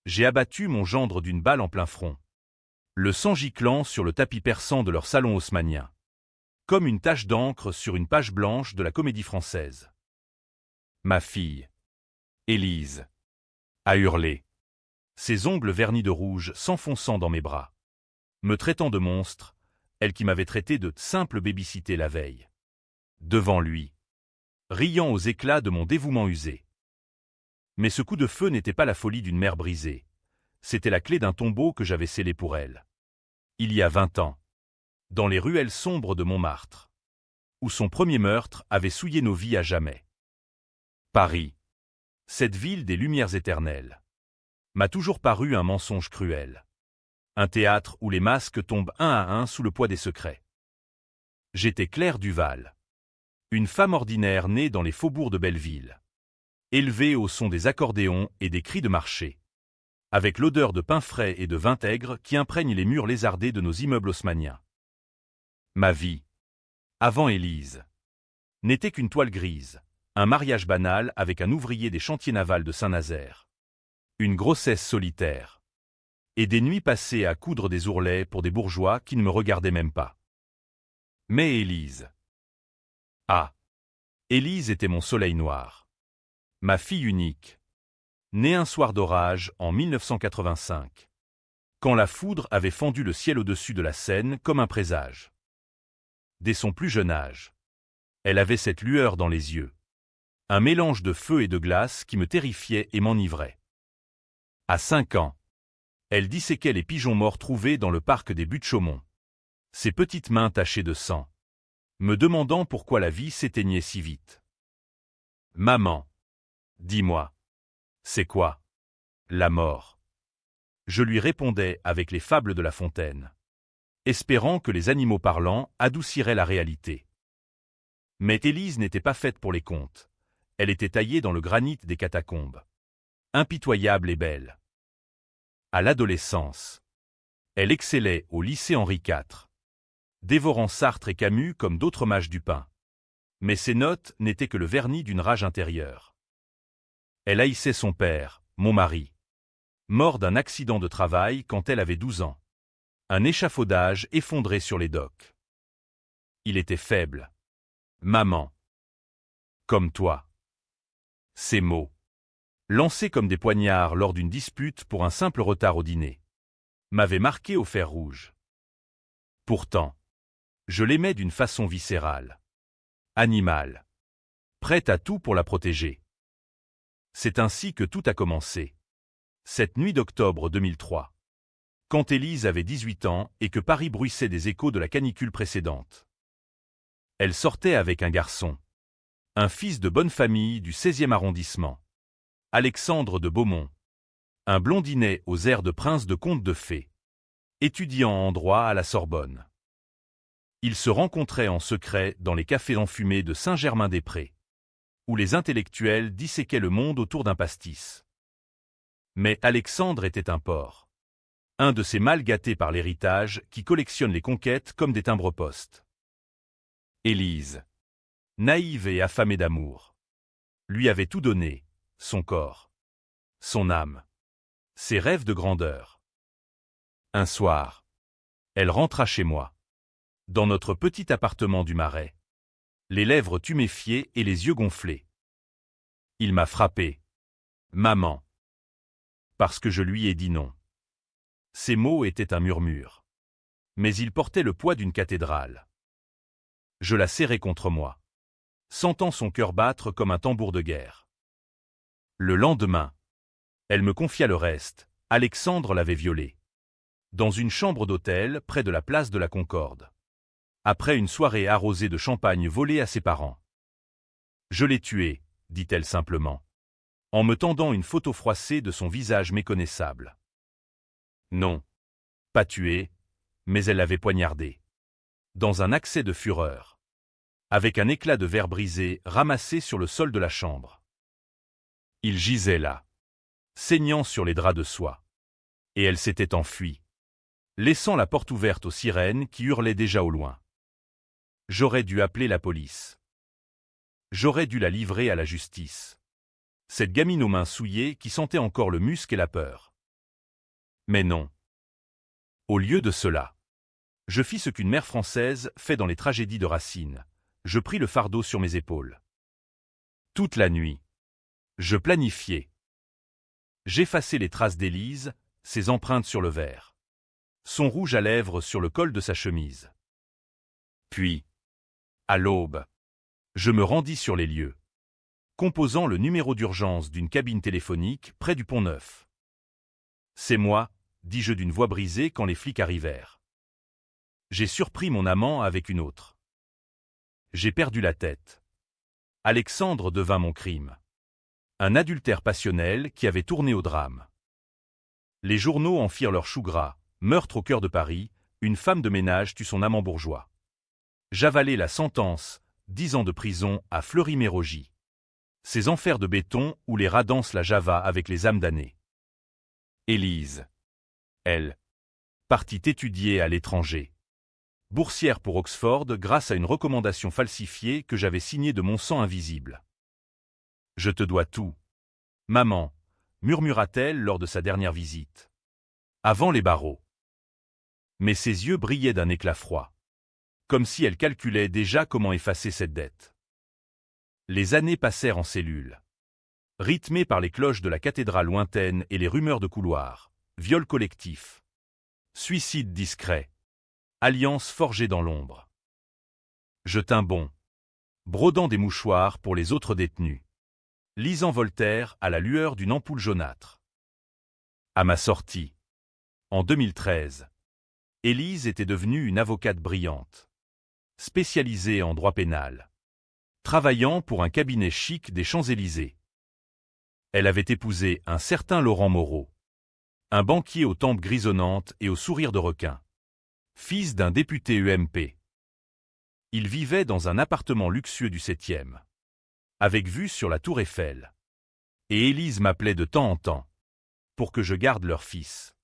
J'ai abattu mon gendre d'une balle en plein front. Le sang giclant sur le tapis persan de leur salon haussmannien. Comme une tache d'encre sur une page blanche de la Comédie Française. Ma fille, Élise, a hurlé. Ses ongles vernis de rouge s'enfonçant dans mes bras. Me traitant de monstre, elle qui m'avait traité de simple baby-cité la veille. Devant lui. Riant aux éclats de mon dévouement usé. Mais ce coup de feu n'était pas la folie d'une mère brisée. C'était la clé d'un tombeau que j'avais scellé pour elle. Il y a 20 ans. Dans les ruelles sombres de Montmartre. Où son premier meurtre avait souillé nos vies à jamais. Paris. Cette ville des lumières éternelles. M'a toujours paru un mensonge cruel. Un théâtre où les masques tombent un à un sous le poids des secrets. J'étais Claire Duval. Une femme ordinaire née dans les faubourgs de Belleville. Élevée au son des accordéons et des cris de marché. Avec l'odeur de pain frais et de vinaigre qui imprègne les murs lézardés de nos immeubles haussmanniens. Ma vie, avant Élise, n'était qu'une toile grise, un mariage banal avec un ouvrier des chantiers navals de Saint-Nazaire. Une grossesse solitaire. Et des nuits passées à coudre des ourlets pour des bourgeois qui ne me regardaient même pas. Mais Élise. Ah. Élise était mon soleil noir. Ma fille unique. Née un soir d'orage en 1985. Quand la foudre avait fendu le ciel au-dessus de la Seine comme un présage. Dès son plus jeune âge. Elle avait cette lueur dans les yeux. Un mélange de feu et de glace qui me terrifiait et m'enivrait. À 5 ans. Elle disséquait les pigeons morts trouvés dans le parc des Buttes-Chaumont. Ses petites mains tachées de sang. Me demandant pourquoi la vie s'éteignait si vite. Maman. Dis-moi. C'est quoi? La mort. Je lui répondais avec les fables de La Fontaine. Espérant que les animaux parlants adouciraient la réalité. Mais Élise n'était pas faite pour les contes. Elle était taillée dans le granit des catacombes. Impitoyable et belle. À l'adolescence. Elle excellait au lycée Henri IV. Dévorant Sartre et Camus comme d'autres mages du pain. Mais ses notes n'étaient que le vernis d'une rage intérieure. Elle haïssait son père, mon mari. Mort d'un accident de travail quand elle avait 12 ans. Un échafaudage effondré sur les docks. Il était faible. Maman. Comme toi. Ces mots. Lancés comme des poignards lors d'une dispute pour un simple retard au dîner. M'avaient marqué au fer rouge. Pourtant. Je l'aimais d'une façon viscérale. Animale. Prête à tout pour la protéger. C'est ainsi que tout a commencé. Cette nuit d'octobre 2003. Quand Élise avait 18 ans et que Paris bruissait des échos de la canicule précédente. Elle sortait avec un garçon. Un fils de bonne famille du 16e arrondissement. Alexandre de Beaumont. Un blondinet aux airs de prince de conte de fées. Étudiant en droit à la Sorbonne. Ils se rencontraient en secret dans les cafés enfumés de Saint-Germain-des-Prés. Où les intellectuels disséquaient le monde autour d'un pastis. Mais Alexandre était un porc. Un de ces mâles gâtés par l'héritage qui collectionnent les conquêtes comme des timbres-poste. Élise, naïve et affamée d'amour, lui avait tout donné, son corps, son âme, ses rêves de grandeur. Un soir, elle rentra chez moi, dans notre petit appartement du Marais, les lèvres tuméfiées et les yeux gonflés. Il m'a frappé. Maman. Parce que je lui ai dit non. Ces mots étaient un murmure. Mais ils portaient le poids d'une cathédrale. Je la serrai contre moi, sentant son cœur battre comme un tambour de guerre. Le lendemain, elle me confia le reste. Alexandre l'avait violée. Dans une chambre d'hôtel près de la place de la Concorde. Après une soirée arrosée de champagne volé à ses parents. Je l'ai tué, dit-elle simplement, en me tendant une photo froissée de son visage méconnaissable. Non, pas tué, mais elle l'avait poignardé. Dans un accès de fureur. Avec un éclat de verre brisé ramassé sur le sol de la chambre. Il gisait là, saignant sur les draps de soie. Et elle s'était enfuie, laissant la porte ouverte aux sirènes qui hurlaient déjà au loin. J'aurais dû appeler la police. J'aurais dû la livrer à la justice. Cette gamine aux mains souillées qui sentait encore le musc et la peur. Mais non. Au lieu de cela, je fis ce qu'une mère française fait dans les tragédies de Racine. Je pris le fardeau sur mes épaules. Toute la nuit, je planifiais. J'effaçais les traces d'Élise, ses empreintes sur le verre, son rouge à lèvres sur le col de sa chemise. Puis, à l'aube, je me rendis sur les lieux, composant le numéro d'urgence d'une cabine téléphonique près du Pont-Neuf. « C'est moi », dis-je d'une voix brisée quand les flics arrivèrent. J'ai surpris mon amant avec une autre. J'ai perdu la tête. Alexandre devint mon crime. Un adultère passionnel qui avait tourné au drame. Les journaux en firent leur chou gras. Meurtre au cœur de Paris, une femme de ménage tue son amant bourgeois. J'avalai la sentence, 10 ans de prison à Fleury-Mérogis. Ces enfers de béton où les rats dansent la java avec les âmes damnées. Élise. Elle. Partit étudier à l'étranger. Boursière pour Oxford grâce à une recommandation falsifiée que j'avais signée de mon sang invisible. « Je te dois tout. Maman, » murmura-t-elle lors de sa dernière visite. Avant les barreaux. Mais ses yeux brillaient d'un éclat froid. Comme si elle calculait déjà comment effacer cette dette. Les années passèrent en cellule. Rythmées par les cloches de la cathédrale lointaine et les rumeurs de couloir, viol collectif, suicide discret, alliance forgée dans l'ombre. Je tins bon, brodant des mouchoirs pour les autres détenus, lisant Voltaire à la lueur d'une ampoule jaunâtre. À ma sortie, en 2013, Élise était devenue une avocate brillante, spécialisée en droit pénal, travaillant pour un cabinet chic des Champs-Élysées. Elle avait épousé un certain Laurent Moreau, un banquier aux tempes grisonnantes et au sourire de requin, fils d'un député UMP. Il vivait dans un appartement luxueux du 7e, avec vue sur la tour Eiffel. Et Élise m'appelait de temps en temps, pour que je garde leur fils.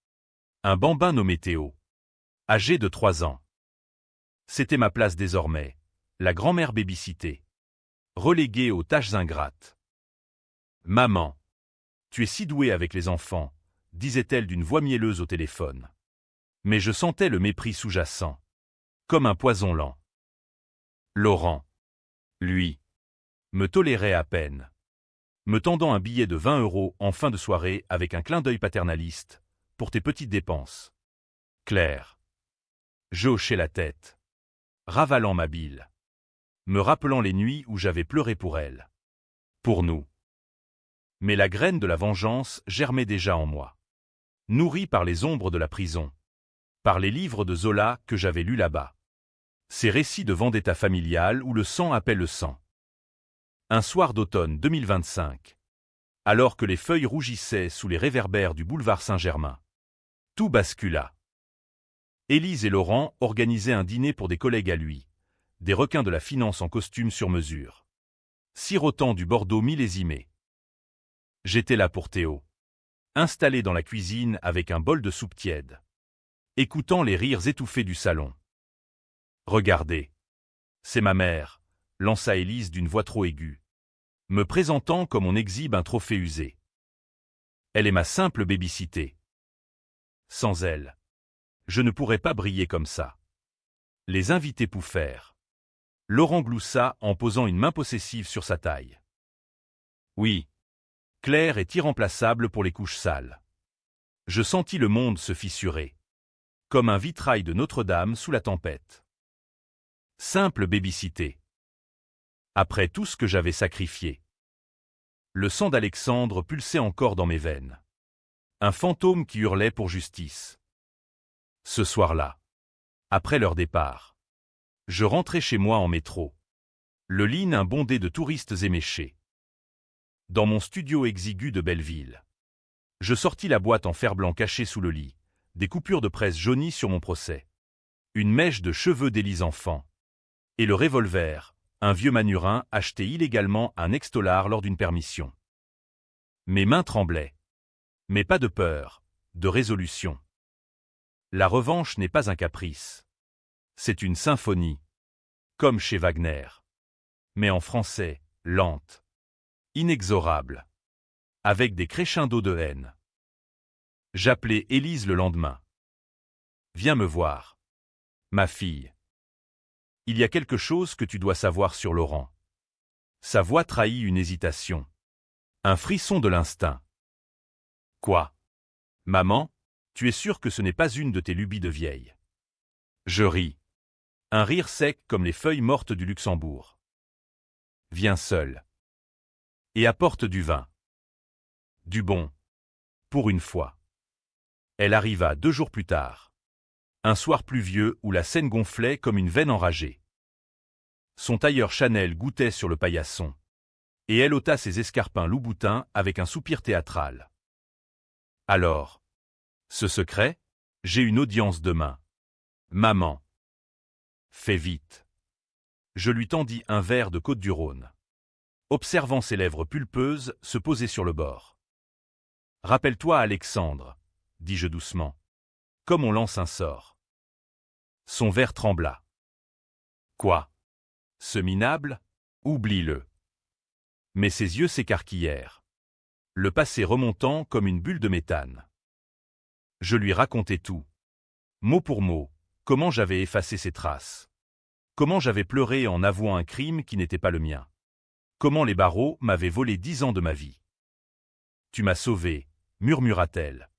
Un bambin nommé Théo, âgé de 3 ans. C'était ma place désormais, la grand-mère baby-sittée, reléguée aux tâches ingrates. « Maman, tu es si douée avec les enfants », disait-elle d'une voix mielleuse au téléphone. Mais je sentais le mépris sous-jacent, comme un poison lent. Laurent, lui, me tolérait à peine, me tendant un billet de 20 € en fin de soirée avec un clin d'œil paternaliste, pour tes petites dépenses. Claire. Je hochai la tête, ravalant ma bile, me rappelant les nuits où j'avais pleuré pour elle. Pour nous. Mais la graine de la vengeance germait déjà en moi, nourrie par les ombres de la prison, par les livres de Zola que j'avais lus là-bas. Ces récits de vendetta familiale où le sang appelle le sang. Un soir d'automne 2025, alors que les feuilles rougissaient sous les réverbères du boulevard Saint-Germain, tout bascula. Élise et Laurent organisaient un dîner pour des collègues à lui, des requins de la finance en costume sur mesure, sirotant du Bordeaux millésimé. J'étais là pour Théo, installé dans la cuisine avec un bol de soupe tiède, écoutant les rires étouffés du salon. « Regardez, c'est ma mère », lança Élise d'une voix trop aiguë, me présentant comme on exhibe un trophée usé. Elle est ma simple baby-sittée. Sans elle, je ne pourrais pas briller comme ça. Les invités pouffèrent. Laurent gloussa en posant une main possessive sur sa taille. Oui, Claire est irremplaçable pour les couches sales. Je sentis le monde se fissurer, comme un vitrail de Notre-Dame sous la tempête. Simple baby-sittée. Après tout ce que j'avais sacrifié. Le sang d'Alexandre pulsait encore dans mes veines. Un fantôme qui hurlait pour justice. Ce soir-là, après leur départ, je rentrais chez moi en métro. Le Line bondé de touristes éméchés. Dans mon studio exigu de Belleville. Je sortis la boîte en fer-blanc cachée sous le lit, des coupures de presse jaunies sur mon procès, une mèche de cheveux d'Élise enfant, et le revolver, un vieux manurin acheté illégalement un ex-dollar lors d'une permission. Mes mains tremblaient. Mais pas de peur, de résolution. La revanche n'est pas un caprice. C'est une symphonie. Comme chez Wagner. Mais en français, lente. Inexorable. Avec des crescendos de haine. J'appelai Élise le lendemain. Viens me voir. Ma fille. Il y a quelque chose que tu dois savoir sur Laurent. Sa voix trahit une hésitation. Un frisson de l'instinct. Quoi? Maman, tu es sûre que ce n'est pas une de tes lubies de vieille? Je ris. Un rire sec comme les feuilles mortes du Luxembourg. Viens seul. Et apporte du vin. Du bon. Pour une fois. Elle arriva 2 jours plus tard. Un soir pluvieux où la Seine gonflait comme une veine enragée. Son tailleur Chanel goûtait sur le paillasson. Et elle ôta ses escarpins loup-boutin avec un soupir théâtral. Alors. Ce secret? J'ai une audience demain. Maman. Fais vite. Je lui tendis un verre de Côtes-du-Rhône. Observant ses lèvres pulpeuses se poser sur le bord. Rappelle-toi Alexandre, dis-je doucement. Comme on lance un sort. Son verre trembla. Quoi? Ce minable? Oublie-le. Mais ses yeux s'écarquillèrent. Le passé remontant comme une bulle de méthane. Je lui racontai tout. Mot pour mot, comment j'avais effacé ses traces. Comment j'avais pleuré en avouant un crime qui n'était pas le mien. Comment les barreaux m'avaient volé 10 ans de ma vie. Tu m'as sauvé, murmura-t-elle.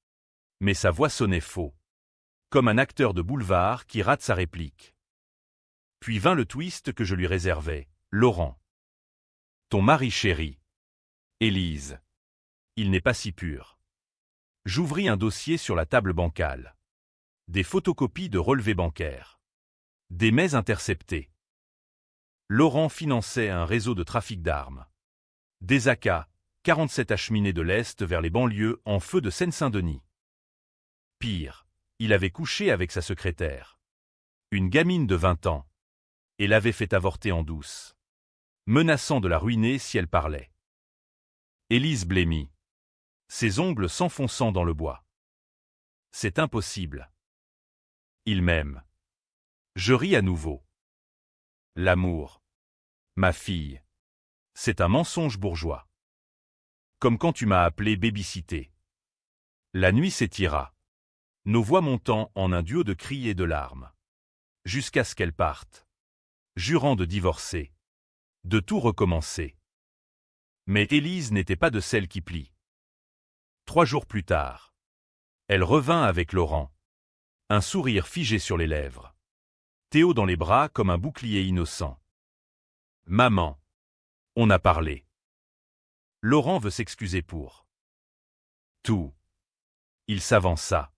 Mais sa voix sonnait faux. Comme un acteur de boulevard qui rate sa réplique. Puis vint le twist que je lui réservais. Laurent. Ton mari chéri. Élise. Il n'est pas si pur. J'ouvris un dossier sur la table bancale. Des photocopies de relevés bancaires. Des mets interceptés. Laurent finançait un réseau de trafic d'armes. Des AK, 47 acheminés de l'Est vers les banlieues en feu de Seine-Saint-Denis. Pire, il avait couché avec sa secrétaire. Une gamine de 20 ans. Et l'avait fait avorter en douce. Menaçant de la ruiner si elle parlait. Élise blêmit. Ses ongles s'enfonçant dans le bois. C'est impossible. Il m'aime. Je ris à nouveau. L'amour. Ma fille. C'est un mensonge bourgeois. Comme quand tu m'as appelé baby-cité. La nuit s'étira. Nos voix montant en un duo de cris et de larmes. Jusqu'à ce qu'elle parte. Jurant de divorcer. De tout recommencer. Mais Élise n'était pas de celle qui plie. 3 jours plus tard. Elle revint avec Laurent. Un sourire figé sur les lèvres. Théo dans les bras comme un bouclier innocent. Maman. On a parlé. Laurent veut s'excuser pour tout. Il s'avança.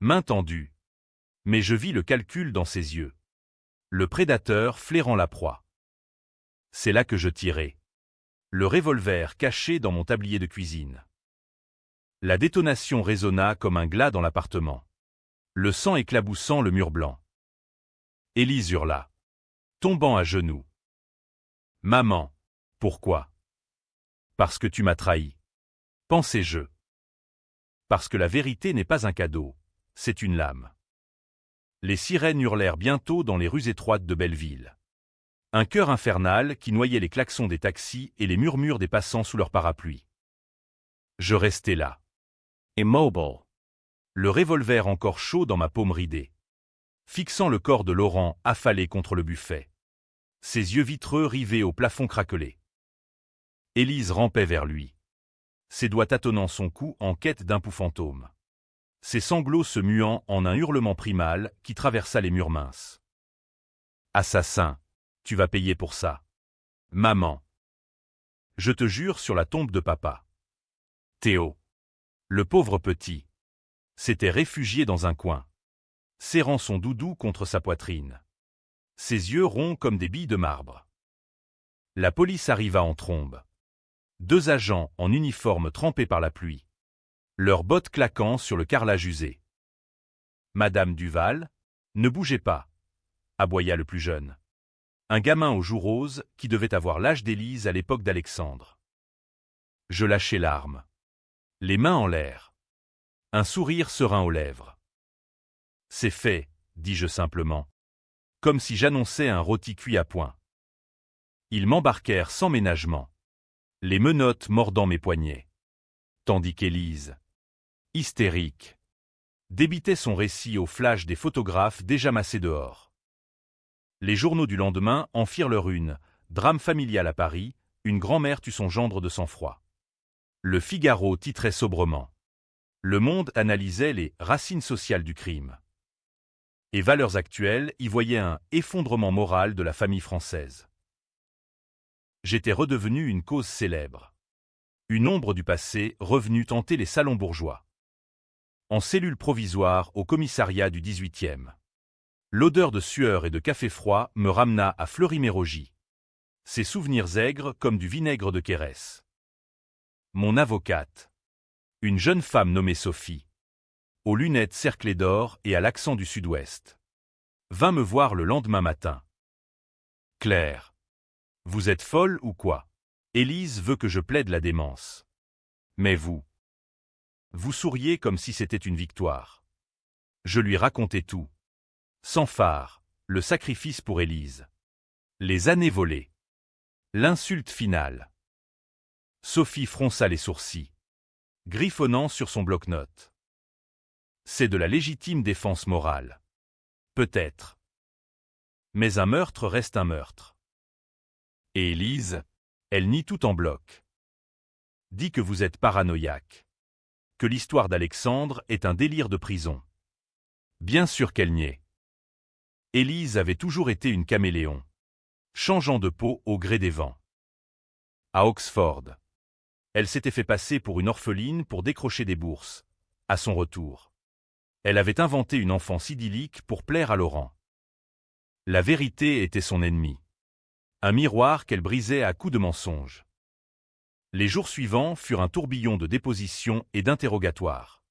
Main tendue. Mais je vis le calcul dans ses yeux. Le prédateur flairant la proie. C'est là que je tirai. Le revolver caché dans mon tablier de cuisine. La détonation résonna comme un glas dans l'appartement. Le sang éclaboussant le mur blanc. Élise hurla. Tombant à genoux. Maman. Pourquoi? Parce que tu m'as trahi. Pensais-je. Parce que la vérité n'est pas un cadeau, c'est une lame. Les sirènes hurlèrent bientôt dans les rues étroites de Belleville. Un chœur infernal qui noyait les klaxons des taxis et les murmures des passants sous leurs parapluies. Je restai là. Immobile. Le revolver encore chaud dans ma paume ridée. Fixant le corps de Laurent affalé contre le buffet. Ses yeux vitreux rivés au plafond craquelé. Élise rampait vers lui. Ses doigts tâtonnant son cou en quête d'un pouls fantôme. Ses sanglots se muant en un hurlement primal qui traversa les murs minces. Assassin, tu vas payer pour ça. Maman. Je te jure sur la tombe de papa. Théo. Le pauvre petit. S'était réfugié dans un coin. Serrant son doudou contre sa poitrine. Ses yeux ronds comme des billes de marbre. La police arriva en trombe. 2 agents en uniforme trempés par la pluie. Leurs bottes claquant sur le carrelage usé. Madame Duval, ne bougez pas, aboya le plus jeune. Un gamin aux joues roses qui devait avoir l'âge d'Élise à l'époque d'Alexandre. Je lâchai l'arme. Les mains en l'air. Un sourire serein aux lèvres. C'est fait, dis-je simplement. Comme si j'annonçais un rôti cuit à point. Ils m'embarquèrent sans ménagement. Les menottes mordant mes poignets. Tandis qu'Élise hystérique, débitait son récit au flash des photographes déjà massés dehors. Les journaux du lendemain en firent leur une. Drame familial à Paris, une grand-mère tue son gendre de sang-froid. Le Figaro titrait sobrement. Le Monde analysait les racines sociales du crime. Et Valeurs actuelles y voyait un effondrement moral de la famille française. J'étais redevenu une cause célèbre. Une ombre du passé revenue tenter les salons bourgeois. En cellule provisoire au commissariat du 18e. L'odeur de sueur et de café froid me ramena à Fleury-Mérogis. Ces souvenirs aigres comme du vinaigre de Quérès. Mon avocate. Une jeune femme nommée Sophie. Aux lunettes cerclées d'or et à l'accent du sud-ouest. Vint me voir le lendemain matin. Claire. Vous êtes folle ou quoi? Élise veut que je plaide la démence. Mais vous. Vous souriez comme si c'était une victoire. Je lui racontais tout. Sans phare, le sacrifice pour Élise. Les années volées. L'insulte finale. Sophie fronça les sourcils, griffonnant sur son bloc-notes. C'est de la légitime défense morale. Peut-être. Mais un meurtre reste un meurtre. Et Élise, elle nie tout en bloc. Dit que vous êtes paranoïaque. Que l'histoire d'Alexandre est un délire de prison. Bien sûr qu'elle niait. Élise avait toujours été une caméléon, changeant de peau au gré des vents. À Oxford, elle s'était fait passer pour une orpheline pour décrocher des bourses. À son retour, elle avait inventé une enfance idyllique pour plaire à Laurent. La vérité était son ennemie. Un miroir qu'elle brisait à coups de mensonges. Les jours suivants furent un tourbillon de dépositions et d'interrogatoires.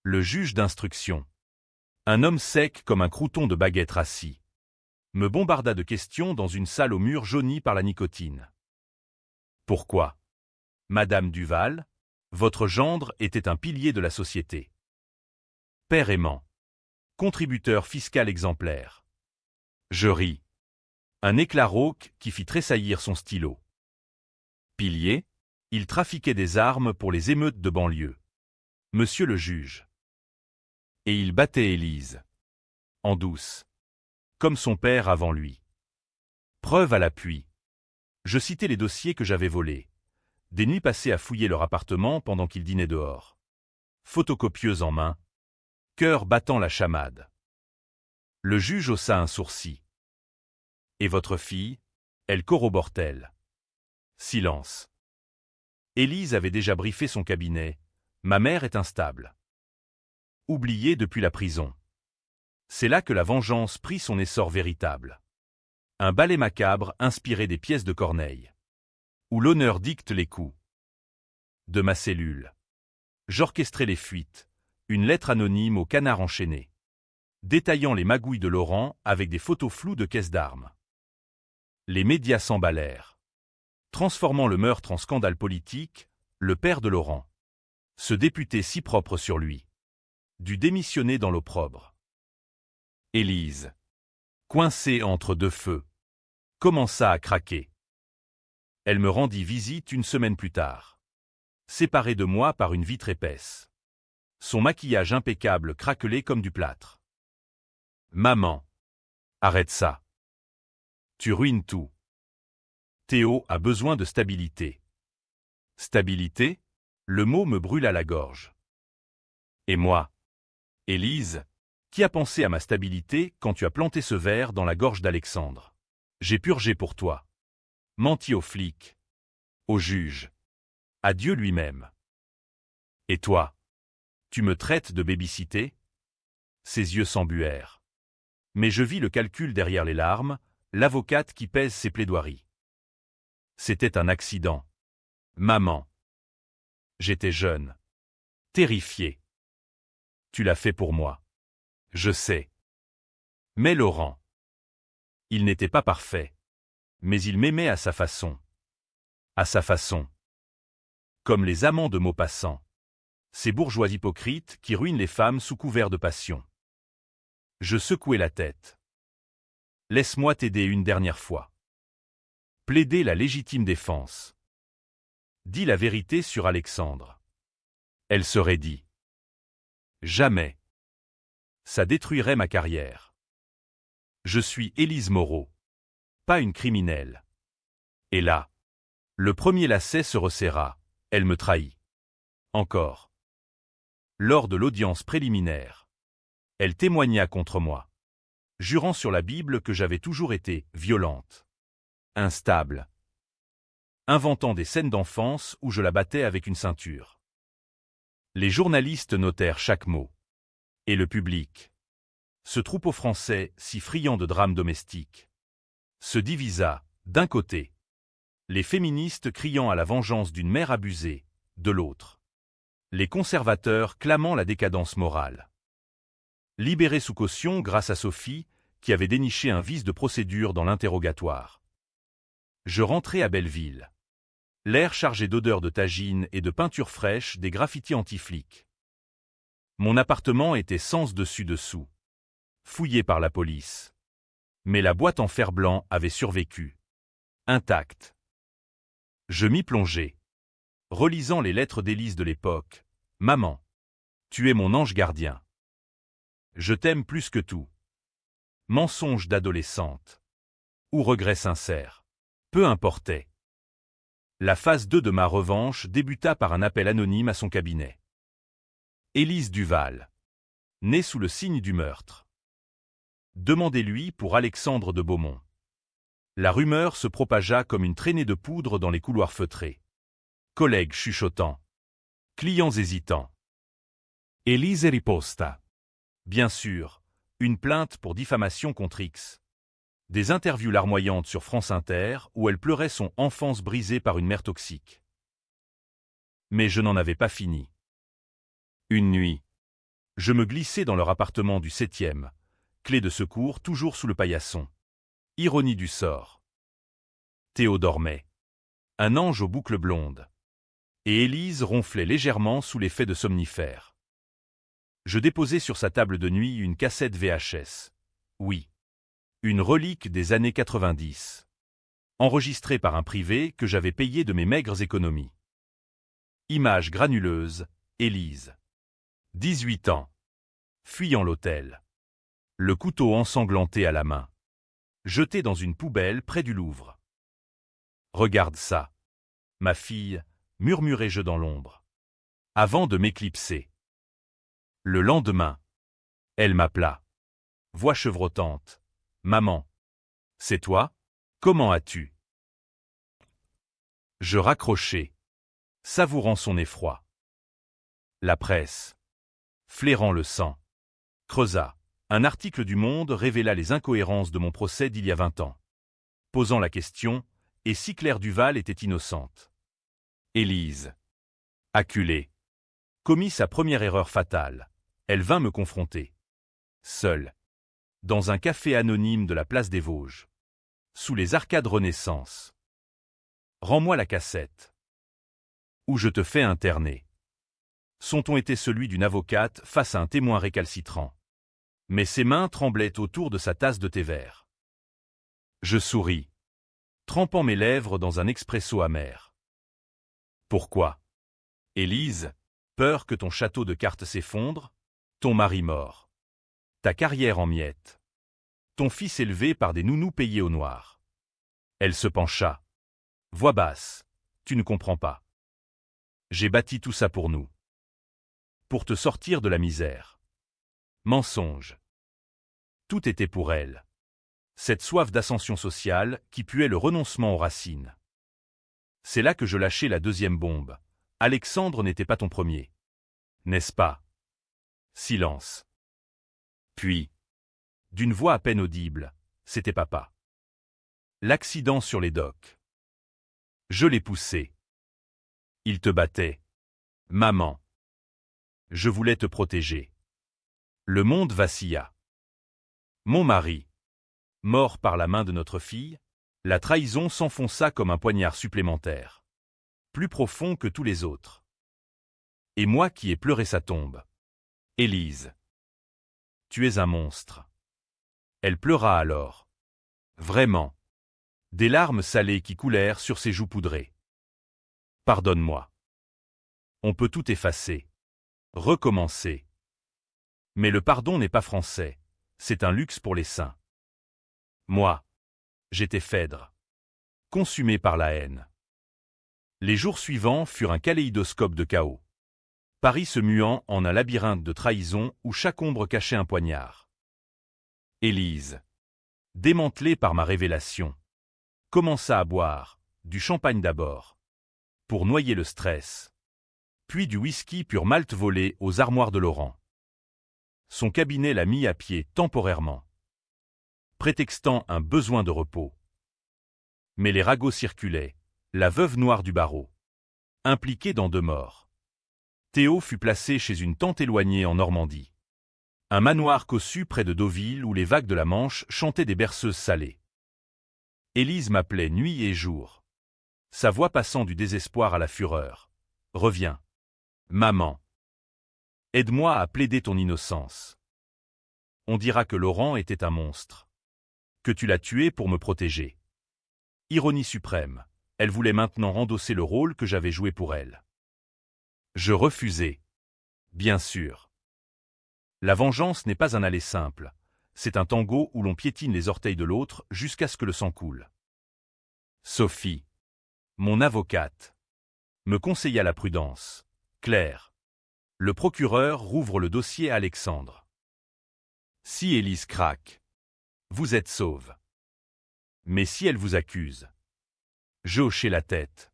Le juge d'instruction, un homme sec comme un crouton de baguette rassis, me bombarda de questions dans une salle aux murs jaunis par la nicotine. Pourquoi? Madame Duval, votre gendre était un pilier de la société. Père aimant. Contributeur fiscal exemplaire. Je ris. Un éclat rauque qui fit tressaillir son stylo. Pilier, il trafiquait des armes pour les émeutes de banlieue. Monsieur le juge. Et il battait Élise. En douce. Comme son père avant lui. Preuve à l'appui. Je citais les dossiers que j'avais volés. Des nuits passées à fouiller leur appartement pendant qu'ils dînaient dehors. Photocopieuse en main. Cœur battant la chamade. Le juge haussa un sourcil. Et votre fille, elle corrobore-t-elle? Silence. Élise avait déjà briefé son cabinet. Ma mère est instable. Oubliée depuis la prison. C'est là que la vengeance prit son essor véritable. Un ballet macabre inspiré des pièces de Corneille. Où l'honneur dicte les coups. De ma cellule. J'orchestrais les fuites. Une lettre anonyme au canard enchaîné. Détaillant les magouilles de Laurent avec des photos floues de caisses d'armes. Les médias s'emballèrent. Transformant le meurtre en scandale politique, le père de Laurent. Ce député si propre sur lui. Dut démissionner dans l'opprobre. Élise, coincée entre deux feux, commença à craquer. Elle me rendit visite une semaine plus tard. Séparée de moi par une vitre épaisse. Son maquillage impeccable craquelait comme du plâtre. Maman, arrête ça. Tu ruines tout. Théo a besoin de stabilité. Stabilité? Le mot me brûle à la gorge. Et moi? Élise, qui a pensé à ma stabilité quand tu as planté ce verre dans la gorge d'Alexandre? J'ai purgé pour toi. Menti aux flics. Au juge. À Dieu lui-même. Et toi? Tu me traites de baby-cité? Ses yeux s'embuèrent. Mais je vis le calcul derrière les larmes, l'avocate qui pèse ses plaidoiries. C'était un accident. Maman. J'étais jeune. Terrifié. Tu l'as fait pour moi. Je sais. Mais Laurent. Il n'était pas parfait. Mais il m'aimait à sa façon. À sa façon. Comme les amants de Maupassant. Ces bourgeois hypocrites qui ruinent les femmes sous couvert de passion. Je secouai la tête. Laisse-moi t'aider une dernière fois. Plaider la légitime défense. Dis la vérité sur Alexandre. Elle se raidit. Jamais. Ça détruirait ma carrière. Je suis Élise Moreau. Pas une criminelle. Et là, le premier lacet se resserra. Elle me trahit. Encore. Lors de l'audience préliminaire, elle témoigna contre moi, jurant sur la Bible que j'avais toujours été violente, instable, inventant des scènes d'enfance où je la battais avec une ceinture. Les journalistes notèrent chaque mot. Et le public, ce troupeau français si friand de drames domestiques, se divisa, d'un côté, les féministes criant à la vengeance d'une mère abusée, de l'autre, les conservateurs clamant la décadence morale. Libéré sous caution grâce à Sophie, qui avait déniché un vice de procédure dans l'interrogatoire. Je rentrai à Belleville. L'air chargé d'odeurs de tagine et de peinture fraîche des graffitis anti-flics. Mon appartement était sens dessus-dessous, fouillé par la police. Mais la boîte en fer blanc avait survécu, intacte. Je m'y plongeai, relisant les lettres d'Élise de l'époque. « Maman, tu es mon ange gardien. Je t'aime plus que tout. » Mensonge d'adolescente. Ou regret sincère. Peu importait. La phase 2 de ma revanche débuta par un appel anonyme à son cabinet. Élise Duval. Née sous le signe du meurtre. Demandez-lui pour Alexandre de Beaumont. La rumeur se propagea comme une traînée de poudre dans les couloirs feutrés. Collègues chuchotants. Clients hésitants. Élise riposta. Bien sûr, une plainte pour diffamation contre X. Des interviews larmoyantes sur France Inter où elle pleurait son enfance brisée par une mère toxique. Mais je n'en avais pas fini. Une nuit, je me glissai dans leur appartement du 7e, clé de secours toujours sous le paillasson. Ironie du sort. Théo dormait. Un ange aux boucles blondes. Et Élise ronflait légèrement sous l'effet de somnifères. Je déposai sur sa table de nuit une cassette VHS. Oui. Une relique des années 90. Enregistrée par un privé que j'avais payé de mes maigres économies. Image granuleuse, Élise. 18 ans. Fuyant l'hôtel. Le couteau ensanglanté à la main. Jeté dans une poubelle près du Louvre. Regarde ça. Ma fille, murmurai-je dans l'ombre. Avant de m'éclipser. Le lendemain, elle m'appela. Voix chevrotante. Maman. C'est toi? Comment as-tu? Je raccrochai, savourant son effroi. La presse, flairant le sang, creusa. Un article du Monde révéla les incohérences de mon procès d'il y a 20 ans. Posant la question, et si Claire Duval était innocente? Élise, acculée, commis sa première erreur fatale. Elle vint me confronter. Seule. Dans un café anonyme de la place des Vosges. Sous les arcades Renaissance. Rends-moi la cassette. Ou je te fais interner. Son ton était celui d'une avocate face à un témoin récalcitrant. Mais ses mains tremblaient autour de sa tasse de thé vert. Je souris, trempant mes lèvres dans un expresso amer. Pourquoi? Élise, peur que ton château de cartes s'effondre? Ton mari mort. Ta carrière en miettes. Ton fils élevé par des nounous payés au noir. Elle se pencha. Voix basse. Tu ne comprends pas. J'ai bâti tout ça pour nous. Pour te sortir de la misère. Mensonge. Tout était pour elle. Cette soif d'ascension sociale qui puait le renoncement aux racines. C'est là que je lâchai la deuxième bombe. Alexandre n'était pas ton premier. N'est-ce pas? Silence. Puis, d'une voix à peine audible, c'était papa. L'accident sur les docks. Je l'ai poussé. Il te battait. Maman. Je voulais te protéger. Le monde vacilla. Mon mari. Mort par la main de notre fille, la trahison s'enfonça comme un poignard supplémentaire. Plus profond que tous les autres. Et moi qui ai pleuré sa tombe. Élise. Tu es un monstre. Elle pleura alors. Vraiment. Des larmes salées qui coulèrent sur ses joues poudrées. Pardonne-moi. On peut tout effacer. Recommencer. Mais le pardon n'est pas français, c'est un luxe pour les saints. Moi, j'étais Phèdre, consumé par la haine. Les jours suivants furent un kaléidoscope de chaos. Paris se muant en un labyrinthe de trahison où chaque ombre cachait un poignard. Élise, démantelée par ma révélation, commença à boire, du champagne d'abord, pour noyer le stress, puis du whisky pur malt volé aux armoires de Laurent. Son cabinet l'a mis à pied temporairement, prétextant un besoin de repos. Mais les ragots circulaient, la veuve noire du barreau, impliquée dans 2 morts. Théo fut placé chez une tante éloignée en Normandie. Un manoir cossu près de Deauville où les vagues de la Manche chantaient des berceuses salées. Élise m'appelait nuit et jour. Sa voix passant du désespoir à la fureur. « Reviens. Maman. Aide-moi à plaider ton innocence. On dira que Laurent était un monstre. Que tu l'as tué pour me protéger. » Ironie suprême, elle voulait maintenant endosser le rôle que j'avais joué pour elle. Je refusai. Bien sûr. La vengeance n'est pas un aller simple, c'est un tango où l'on piétine les orteils de l'autre jusqu'à ce que le sang coule. Sophie, mon avocate, me conseilla la prudence. Claire. Le procureur rouvre le dossier à Alexandre. Si Élise craque, vous êtes sauve. Mais si elle vous accuse? Je hochai la tête,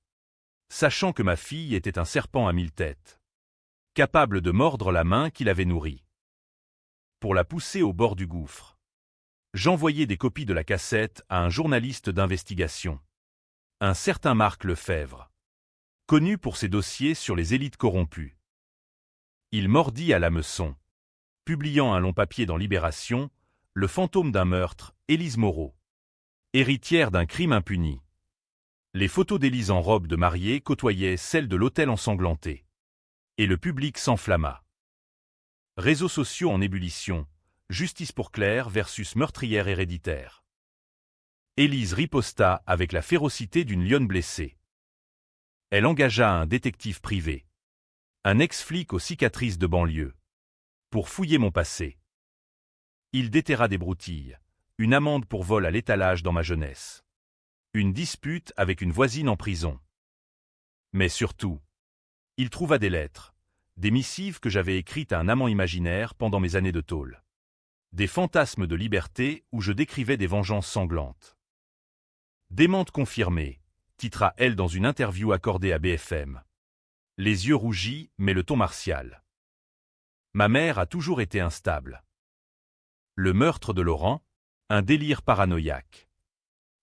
sachant que ma fille était un serpent à 1000 têtes, capable de mordre la main qui l'avait nourrie. Pour la pousser au bord du gouffre, j'envoyai des copies de la cassette à un journaliste d'investigation, un certain Marc Lefebvre, connu pour ses dossiers sur les élites corrompues. Il mordit à l'hameçon, publiant un long papier dans Libération, Le fantôme d'un meurtre, Élise Moreau, héritière d'un crime impuni. Les photos d'Élise en robe de mariée côtoyaient celles de l'hôtel ensanglanté. Et le public s'enflamma. Réseaux sociaux en ébullition, justice pour Claire versus meurtrière héréditaire. Élise riposta avec la férocité d'une lionne blessée. Elle engagea un détective privé, un ex-flic aux cicatrices de banlieue, pour fouiller mon passé. Il déterra des broutilles, une amende pour vol à l'étalage dans ma jeunesse, une dispute avec une voisine en prison. Mais surtout, il trouva des lettres, des missives que j'avais écrites à un amant imaginaire pendant mes années de tôle. Des fantasmes de liberté où je décrivais des vengeances sanglantes. Démente confirmée, titra-t-elle dans une interview accordée à BFM. Les yeux rougis, mais le ton martial. Ma mère a toujours été instable. Le meurtre de Laurent, un délire paranoïaque.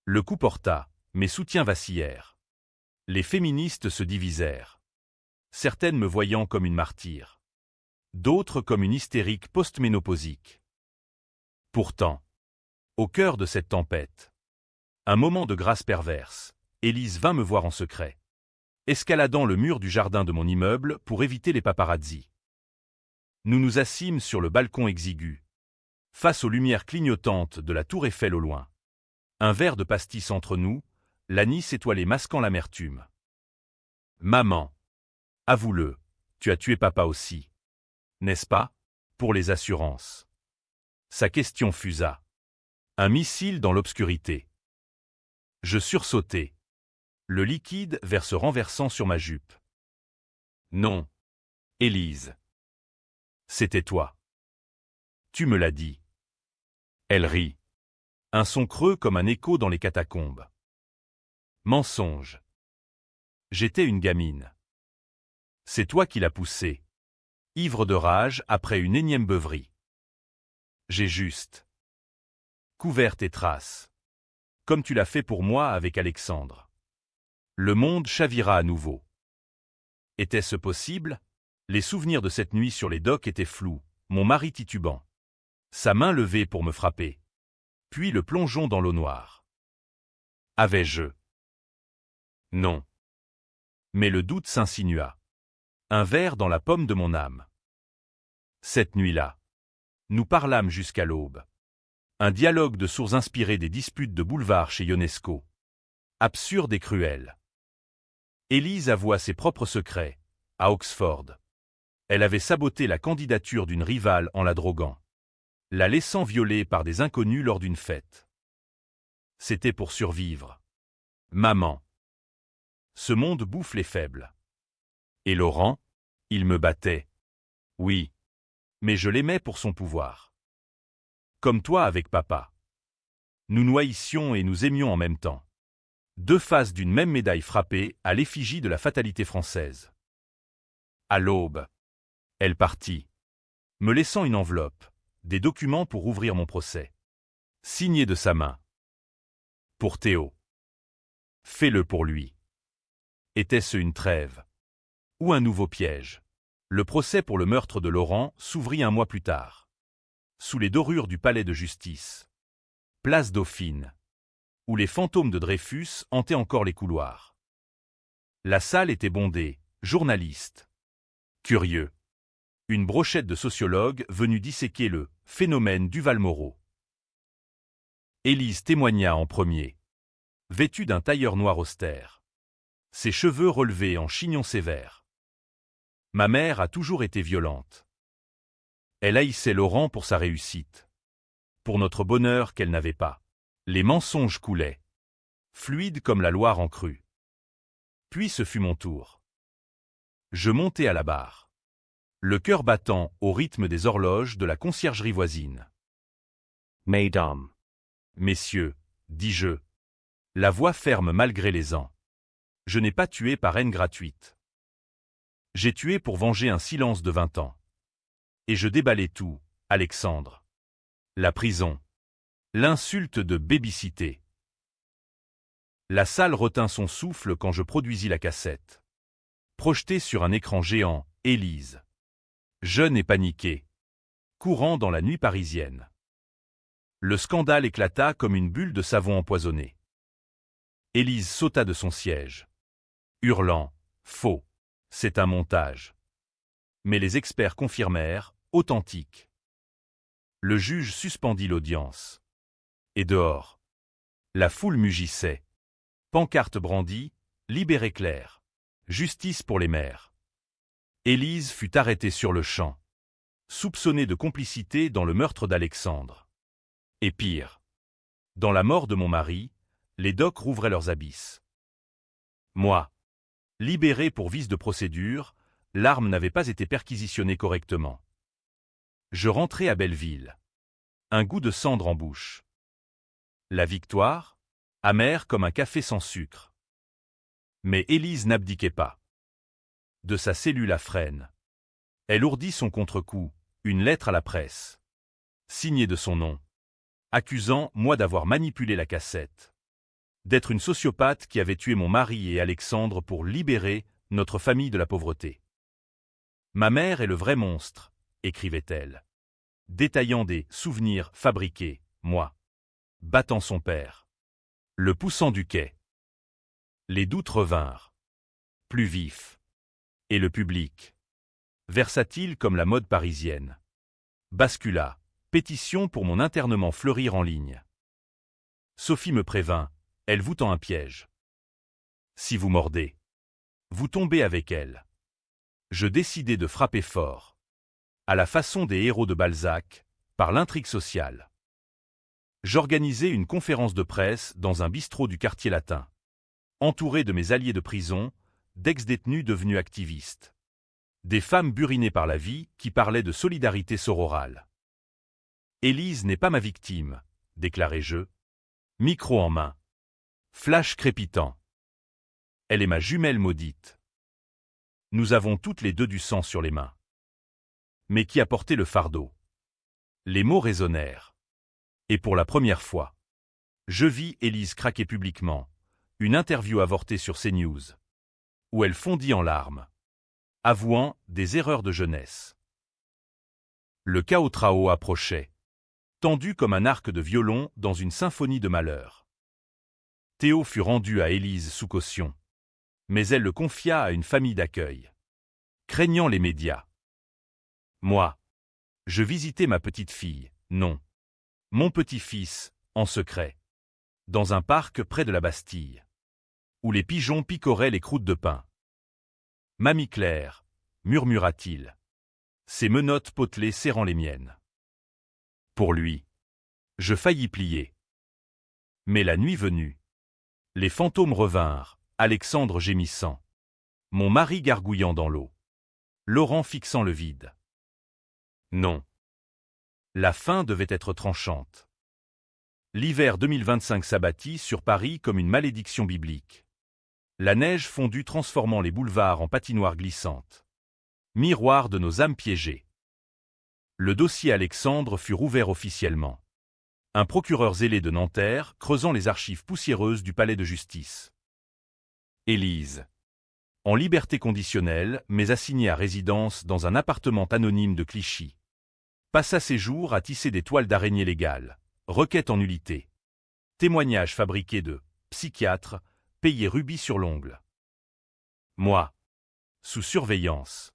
Le coup porta, mes soutiens vacillèrent. Les féministes se divisèrent. Certaines me voyant comme une martyre. D'autres comme une hystérique post-ménopausique. Pourtant, au cœur de cette tempête, un moment de grâce perverse, Élise vint me voir en secret, escaladant le mur du jardin de mon immeuble pour éviter les paparazzis. Nous nous assîmes sur le balcon exigu, face aux lumières clignotantes de la tour Eiffel au loin. Un verre de pastis entre nous, l'anis étoilé masquant l'amertume. Maman, avoue-le, tu as tué papa aussi. N'est-ce pas, pour les assurances? Sa question fusa. Un missile dans l'obscurité. Je sursautai. Le liquide vers se renversant sur ma jupe. Non, Élise. C'était toi. Tu me l'as dit. Elle rit. Un son creux comme un écho dans les catacombes. Mensonge. J'étais une gamine. C'est toi qui l'as poussée, ivre de rage après une énième beuverie. J'ai juste couvert tes traces, comme tu l'as fait pour moi avec Alexandre. Le monde chavira à nouveau. Était-ce possible? Les souvenirs de cette nuit sur les docks étaient flous, mon mari titubant. Sa main levée pour me frapper. Puis le plongeon dans l'eau noire. Avais-je? Non. Mais le doute s'insinua. Un ver dans la pomme de mon âme. Cette nuit-là, nous parlâmes jusqu'à l'aube. Un dialogue de sourds inspiré des disputes de boulevard chez Ionesco. Absurde et cruel. Élise avoua ses propres secrets, à Oxford. Elle avait saboté la candidature d'une rivale en la droguant, la laissant violer par des inconnus lors d'une fête. C'était pour survivre. Maman. Ce monde bouffe les faibles. Et Laurent, il me battait. Oui. Mais je l'aimais pour son pouvoir. Comme toi avec papa. Nous nous haïssions et nous aimions en même temps. Deux faces d'une même médaille frappée à l'effigie de la fatalité française. À l'aube, elle partit, me laissant une enveloppe, des documents pour ouvrir mon procès. Signés de sa main. Pour Théo. Fais-le pour lui. Était-ce une trêve? Ou un nouveau piège? Le procès pour le meurtre de Laurent s'ouvrit un mois plus tard. Sous les dorures du palais de justice. Place Dauphine. Où les fantômes de Dreyfus hantaient encore les couloirs. La salle était bondée, journalistes. Curieux. Une brochette de sociologues venus disséquer le phénomène Duval-Moreau. Élise témoigna en premier. Vêtue d'un tailleur noir austère. Ses cheveux relevés en chignon sévère. Ma mère a toujours été violente. Elle haïssait Laurent pour sa réussite. Pour notre bonheur qu'elle n'avait pas. Les mensonges coulaient. Fluides comme la Loire en crue. Puis ce fut mon tour. Je montai à la barre. Le cœur battant au rythme des horloges de la conciergerie voisine. Mesdames. Messieurs, dis-je. La voix ferme malgré les ans. Je n'ai pas tué par haine gratuite. J'ai tué pour venger un silence de 20 ans. Et je déballai tout, Alexandre. La prison. L'insulte de baby-cité. La salle retint son souffle quand je produisis la cassette. Projetée sur un écran géant, Élise. Jeune et paniquée. Courant dans la nuit parisienne. Le scandale éclata comme une bulle de savon empoisonné. Élise sauta de son siège. Hurlant, faux, c'est un montage. Mais les experts confirmèrent, authentique. Le juge suspendit l'audience. Et dehors. La foule mugissait. Pancarte brandie, libéré Claire. Justice pour les mères. Élise fut arrêtée sur le champ. Soupçonnée de complicité dans le meurtre d'Alexandre. Et pire. Dans la mort de mon mari, les docs rouvraient leurs abysses. Moi. Libéré pour vice de procédure, l'arme n'avait pas été perquisitionnée correctement. Je rentrai à Belleville. Un goût de cendre en bouche. La victoire, amère comme un café sans sucre. Mais Élise n'abdiquait pas. De sa cellule à frêne. Elle ourdit son contre-coup, une lettre à la presse. Signée de son nom. Accusant moi d'avoir manipulé la cassette. D'être une sociopathe qui avait tué mon mari et Alexandre pour libérer notre famille de la pauvreté. Ma mère est le vrai monstre, écrivait-elle. Détaillant des souvenirs fabriqués, moi. Battant son père. Le poussant du quai. Les doutes revinrent. Plus vifs. Et le public. Versatile comme la mode parisienne. Bascula. Pétition pour mon internement fleurir en ligne. Sophie me prévint, elle vous tend un piège. Si vous mordez, vous tombez avec elle. Je décidai de frapper fort. À la façon des héros de Balzac, par l'intrigue sociale. J'organisai une conférence de presse dans un bistrot du quartier latin. Entouré de mes alliés de prison, d'ex-détenus devenus activistes. Des femmes burinées par la vie qui parlaient de solidarité sororale. Élise n'est pas ma victime, déclarai-je. Micro en main. Flash crépitant. Elle est ma jumelle maudite. Nous avons toutes les deux du sang sur les mains. Mais qui a porté le fardeau? Les mots résonnèrent. Et pour la première fois, je vis Élise craquer publiquement, une interview avortée sur CNews, où elle fondit en larmes, avouant des erreurs de jeunesse. Le chaos trao approchait, tendu comme un arc de violon dans une symphonie de malheur. Théo fut rendu à Élise sous caution, mais elle le confia à une famille d'accueil, craignant les médias. Moi, je visitais ma petite fille, non, mon petit-fils, en secret, dans un parc près de la Bastille, où les pigeons picoraient les croûtes de pain. Mamie Claire, murmura-t-il, ses menottes potelées serrant les miennes. Pour lui, je faillis plier. Mais la nuit venue, les fantômes revinrent, Alexandre gémissant, mon mari gargouillant dans l'eau, Laurent fixant le vide. Non. La fin devait être tranchante. L'hiver 2025 s'abattit sur Paris comme une malédiction biblique. La neige fondue transformant les boulevards en patinoires glissantes. Miroir de nos âmes piégées. Le dossier Alexandre fut rouvert officiellement. Un procureur zélé de Nanterre creusant les archives poussiéreuses du palais de justice. Élise. En liberté conditionnelle, mais assignée à résidence dans un appartement anonyme de Clichy. Passa ses jours à tisser des toiles d'araignée légales. Requête en nullité. Témoignage fabriqué de psychiatre, payé rubis sur l'ongle. Moi. Sous surveillance.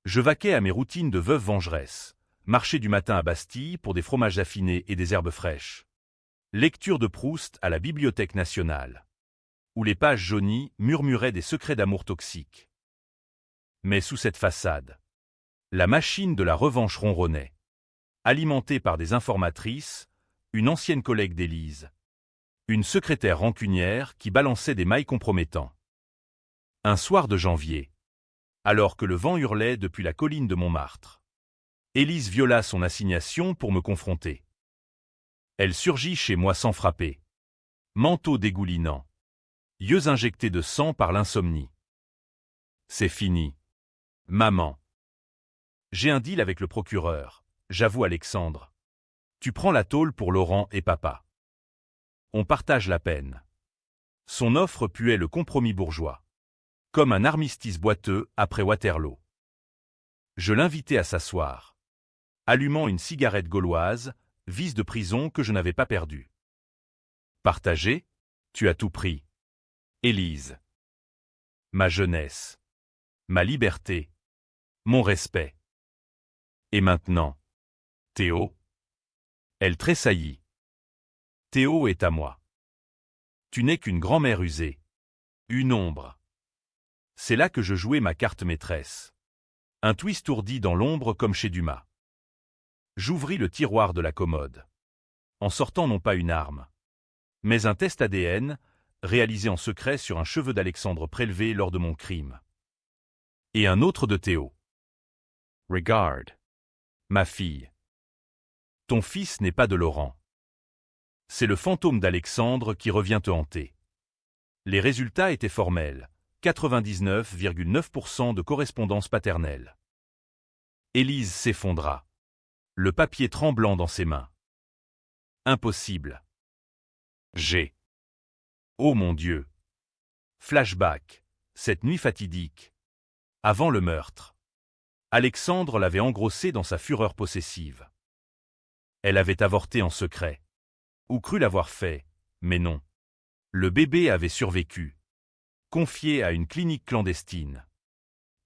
Je vaquais à mes routines de veuve vengeresse. Marcher du matin à Bastille pour des fromages affinés et des herbes fraîches. Lecture de Proust à la Bibliothèque nationale. Où les pages jaunies murmuraient des secrets d'amour toxiques. Mais sous cette façade, la machine de la revanche ronronnait. Alimentée par des informatrices, une ancienne collègue d'Élise. Une secrétaire rancunière qui balançait des mails compromettants. Un soir de janvier, alors que le vent hurlait depuis la colline de Montmartre, Élise viola son assignation pour me confronter. Elle surgit chez moi sans frapper. Manteau dégoulinant. Yeux injectés de sang par l'insomnie. C'est fini. Maman. J'ai un deal avec le procureur, j'avoue Alexandre. Tu prends la tôle pour Laurent et papa. On partage la peine. Son offre puait le compromis bourgeois. Comme un armistice boiteux après Waterloo. Je l'invitai à s'asseoir. Allumant une cigarette gauloise, vice de prison que je n'avais pas perdu. Partagé, tu as tout pris. Élise. Ma jeunesse. Ma liberté. Mon respect. Et maintenant, Théo. Elle tressaillit. Théo est à moi. Tu n'es qu'une grand-mère usée. Une ombre. C'est là que je jouais ma carte maîtresse. Un twist ourdi dans l'ombre comme chez Dumas. J'ouvris le tiroir de la commode. En sortant non pas une arme, mais un test ADN, réalisé en secret sur un cheveu d'Alexandre prélevé lors de mon crime. Et un autre de Théo. Regarde. Ma fille. Ton fils n'est pas de Laurent. C'est le fantôme d'Alexandre qui revient te hanter. Les résultats étaient formels. 99,9% de correspondance paternelle. Élise s'effondra. Le papier tremblant dans ses mains. Impossible. Oh mon Dieu. Flashback. Cette nuit fatidique. Avant le meurtre. Alexandre l'avait engrossée dans sa fureur possessive. Elle avait avorté en secret. Ou cru l'avoir fait, mais non. Le bébé avait survécu. Confié à une clinique clandestine.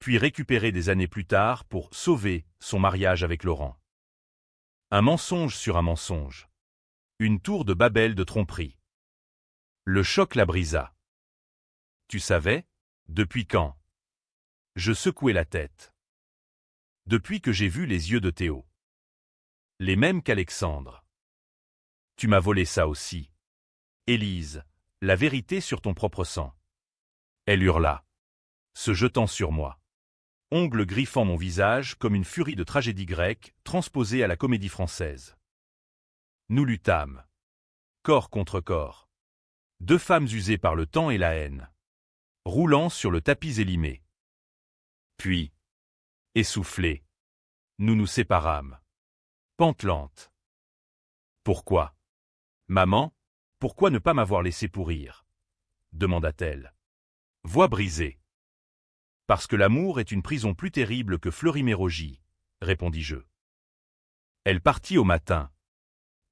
Puis récupéré des années plus tard pour sauver son mariage avec Laurent. Un mensonge sur un mensonge. Une tour de Babel de tromperie. Le choc la brisa. Tu savais? Depuis quand? Je secouai la tête. Depuis que j'ai vu les yeux de Théo. Les mêmes qu'Alexandre. Tu m'as volé ça aussi. Élise, la vérité sur ton propre sang. Elle hurla, se jetant sur moi. Ongles griffant mon visage comme une furie de tragédie grecque transposée à la comédie française. Nous luttâmes. Corps contre corps. Deux femmes usées par le temps et la haine. Roulant sur le tapis élimé. Puis, essoufflés, nous nous séparâmes. Pente lente. Pourquoi? Maman, pourquoi ne pas m'avoir laissé pourrir? Demanda-t-elle. Voix brisée. Parce que l'amour est une prison plus terrible que Fleury-Mérogis, répondis-je. Elle partit au matin,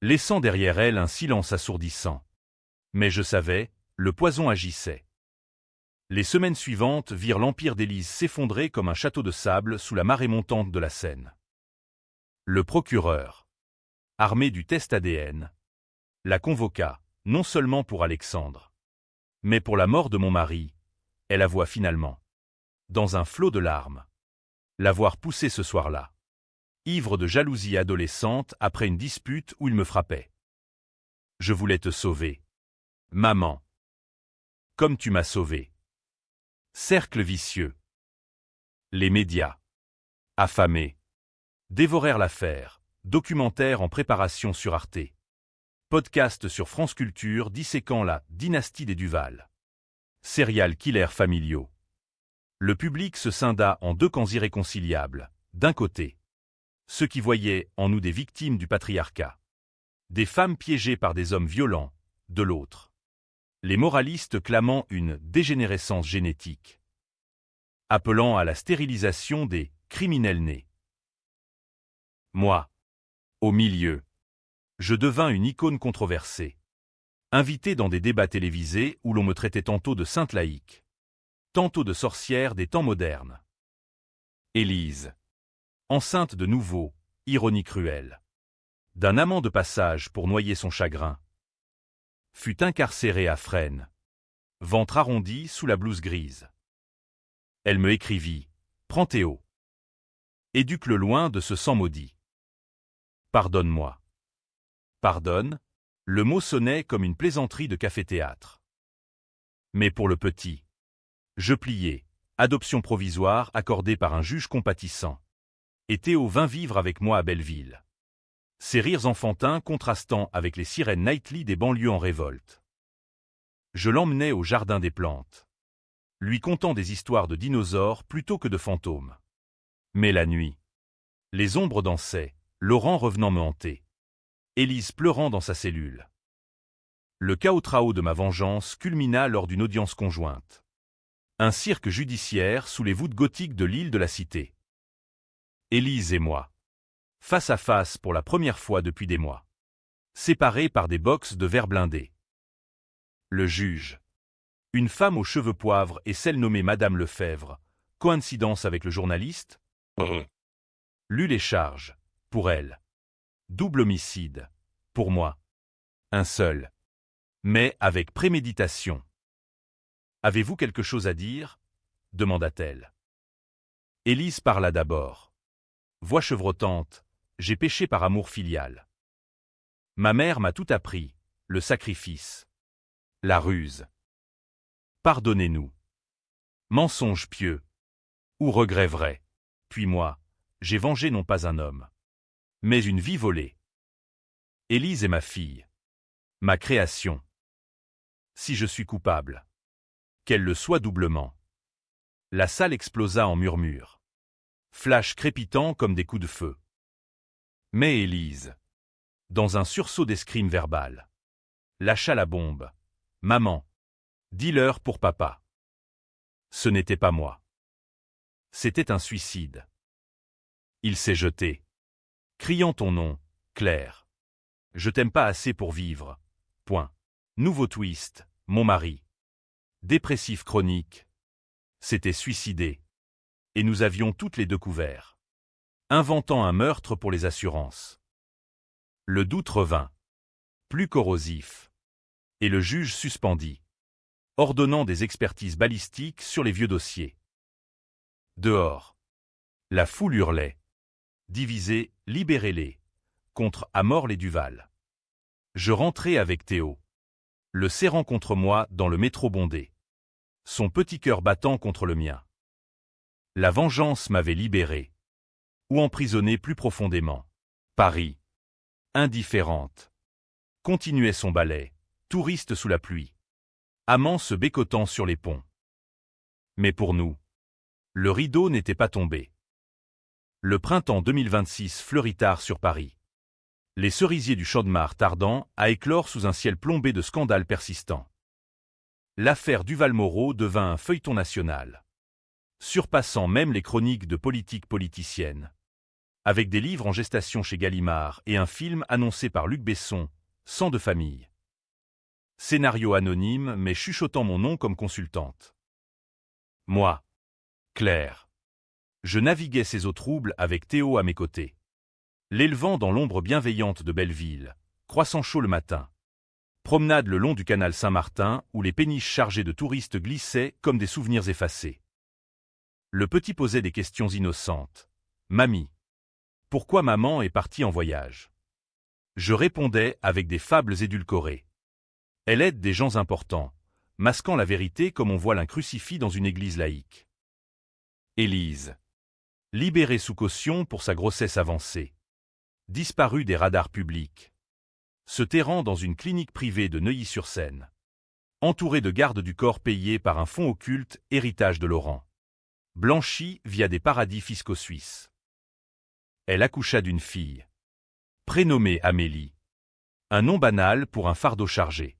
laissant derrière elle un silence assourdissant. Mais je savais, le poison agissait. Les semaines suivantes virent l'empire d'Élise s'effondrer comme un château de sable sous la marée montante de la Seine. Le procureur, armé du test ADN, la convoqua, non seulement pour Alexandre, mais pour la mort de mon mari. Elle avoua finalement, dans un flot de larmes, l'avoir poussé ce soir-là. ivre de jalousie adolescente après une dispute où il me frappait. Je voulais te sauver. Maman. Comme tu m'as sauvé. Cercle vicieux. Les médias. Affamés. Dévorèrent l'affaire. Documentaire en préparation sur Arte. Podcast sur France Culture disséquant la dynastie des Duval. Serial killers familiaux. Le public se scinda en deux camps irréconciliables. D'un côté, ceux qui voyaient en nous des victimes du patriarcat. Des femmes piégées par des hommes violents, de l'autre. Les moralistes clamant une dégénérescence génétique. Appelant à la stérilisation des criminels nés. Moi, au milieu, je devins une icône controversée. Invité dans des débats télévisés où l'on me traitait tantôt de sainte laïque, tantôt de sorcière des temps modernes. Élise, enceinte de nouveau, ironie cruelle, d'un amant de passage pour noyer son chagrin, fut incarcérée à Fresnes, ventre arrondi sous la blouse grise. Elle me écrivit « Prends Théo. Éduque-le loin de ce sang maudit. Pardonne-moi. » Pardonne, le mot sonnait comme une plaisanterie de café-théâtre. Mais pour le petit, je pliai, adoption provisoire accordée par un juge compatissant. Et Théo vint vivre avec moi à Belleville. Ses rires enfantins contrastant avec les sirènes nightly des banlieues en révolte. Je l'emmenai au jardin des plantes, lui contant des histoires de dinosaures plutôt que de fantômes. Mais la nuit, les ombres dansaient, Laurent revenant me hanter. Élise pleurant dans sa cellule. Le chaos-trao de ma vengeance culmina lors d'une audience conjointe. Un cirque judiciaire sous les voûtes gothiques de l'île de la Cité. Élise et moi. Face à face pour la première fois depuis des mois. Séparés par des boxes de verre blindés. Le juge. Une femme aux cheveux poivre et celle nommée Madame Lefebvre. Coïncidence avec le journaliste? Lut les charges. Pour elle. Double homicide. Pour moi. Un seul. Mais avec préméditation. Avez-vous quelque chose à dire? Demanda-t-elle. Élise parla d'abord. Voix chevrotante, j'ai péché par amour filial. Ma mère m'a tout appris, le sacrifice. La ruse. Pardonnez-nous. Mensonge pieux. Ou regret vrai. Puis moi, j'ai vengé non pas un homme, mais une vie volée. Élise est ma fille. Ma création. Si je suis coupable, qu'elle le soit doublement. La salle explosa en murmures. Flash crépitant comme des coups de feu. Mais Élise, dans un sursaut d'escrime verbal, lâcha la bombe. Maman, dis-leur pour papa. Ce n'était pas moi. C'était un suicide. Il s'est jeté, criant ton nom, Claire. Je t'aime pas assez pour vivre. Point. Nouveau twist, mon mari. Dépressif chronique. S'était suicidé. Et nous avions toutes les deux couverts. Inventant un meurtre pour les assurances. Le doute revint. Plus corrosif. Et le juge suspendit. Ordonnant des expertises balistiques sur les vieux dossiers. Dehors. La foule hurlait. Divisez, libérez-les. Contre à mort les Duval. Je rentrai avec Théo. Le serrant contre moi dans le métro bondé. Son petit cœur battant contre le mien. La vengeance m'avait libéré. Ou emprisonné plus profondément. Paris. Indifférente. Continuait son ballet, touriste sous la pluie. Amant se bécotant sur les ponts. Mais pour nous, le rideau n'était pas tombé. Le printemps 2026 fleurit tard sur Paris. Les cerisiers du Champ-de-Mars tardant à éclore sous un ciel plombé de scandales persistants. L'affaire Duval-Moreau devint un feuilleton national, surpassant même les chroniques de politique politicienne. Avec des livres en gestation chez Gallimard et un film annoncé par Luc Besson, Sang de famille. Scénario anonyme mais chuchotant mon nom comme consultante. Moi, Claire. Je naviguais ces eaux troubles avec Théo à mes côtés. L'élevant dans l'ombre bienveillante de Belleville, croissant chaud le matin. Promenade le long du canal Saint-Martin où les péniches chargées de touristes glissaient comme des souvenirs effacés. Le petit posait des questions innocentes. Mamie. Pourquoi maman est partie en voyage? Je répondais avec des fables édulcorées. Elle aide des gens importants, masquant la vérité comme on voile un crucifix dans une église laïque. Élise. Libérée sous caution pour sa grossesse avancée. Disparue des radars publics. Se terrant dans une clinique privée de Neuilly-sur-Seine. Entourée de gardes du corps payés par un fonds occulte, héritage de Laurent. Blanchie via des paradis fiscaux suisses. Elle accoucha d'une fille. Prénommée Amélie. Un nom banal pour un fardeau chargé.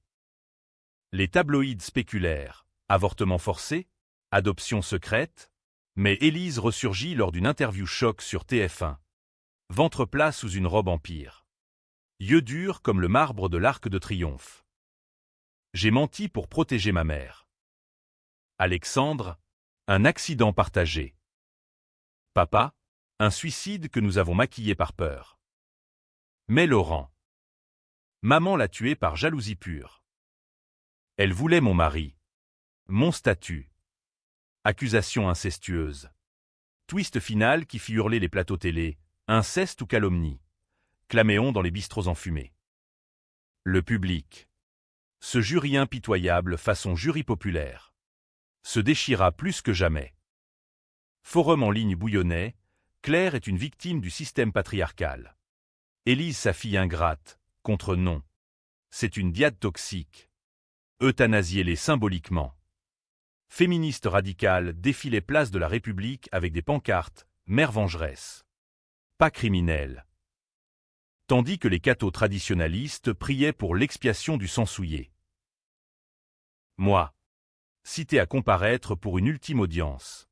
Les tabloïds spéculèrent. Avortement forcé? Adoption secrète? Mais Élise ressurgit lors d'une interview choc sur TF1. Ventre plat sous une robe empire. Yeux durs comme le marbre de l'Arc de Triomphe. J'ai menti pour protéger ma mère. Alexandre, un accident partagé. Papa, un suicide que nous avons maquillé par peur. Mais Laurent. Maman l'a tué par jalousie pure. Elle voulait mon mari. Mon statut. Accusation incestueuse. Twist final qui fit hurler les plateaux télé, inceste ou calomnie. Claméon dans les bistrots enfumés. Le public. Ce jury impitoyable façon jury populaire. Se déchira plus que jamais. Forum en ligne bouillonnait, Claire est une victime du système patriarcal. Élise sa fille ingrate, contre non. C'est une diade toxique. Euthanasiez-les symboliquement. Féministes radicales défilaient place de la République avec des pancartes, mère vengeresse. Pas criminelle. Tandis que les cathos traditionalistes priaient pour l'expiation du sang souillé. Moi. Cité à comparaître pour une ultime audience.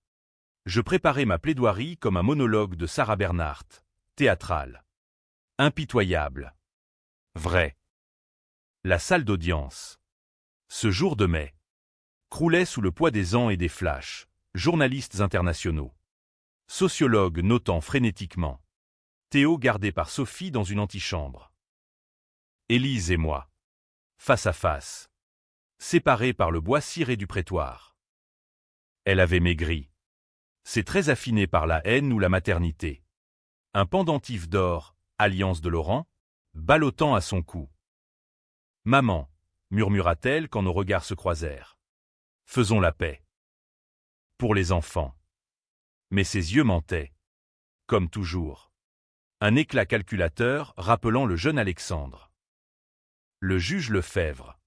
Je préparais ma plaidoirie comme un monologue de Sarah Bernhardt, théâtral. Impitoyable. Vrai. La salle d'audience. Ce jour de mai. Croulait sous le poids des ans et des flashs, journalistes internationaux. Sociologues notant frénétiquement. Théo gardé par Sophie dans une antichambre. Élise et moi. Face à face. Séparés par le bois ciré du prétoire. Elle avait maigri. C'est très affiné par la haine ou la maternité. Un pendentif d'or, alliance de Laurent, ballottant à son cou. Maman, murmura-t-elle quand nos regards se croisèrent. Faisons la paix. Pour les enfants. Mais ses yeux mentaient. Comme toujours. Un éclat calculateur rappelant le jeune Alexandre. Le juge Lefebvre.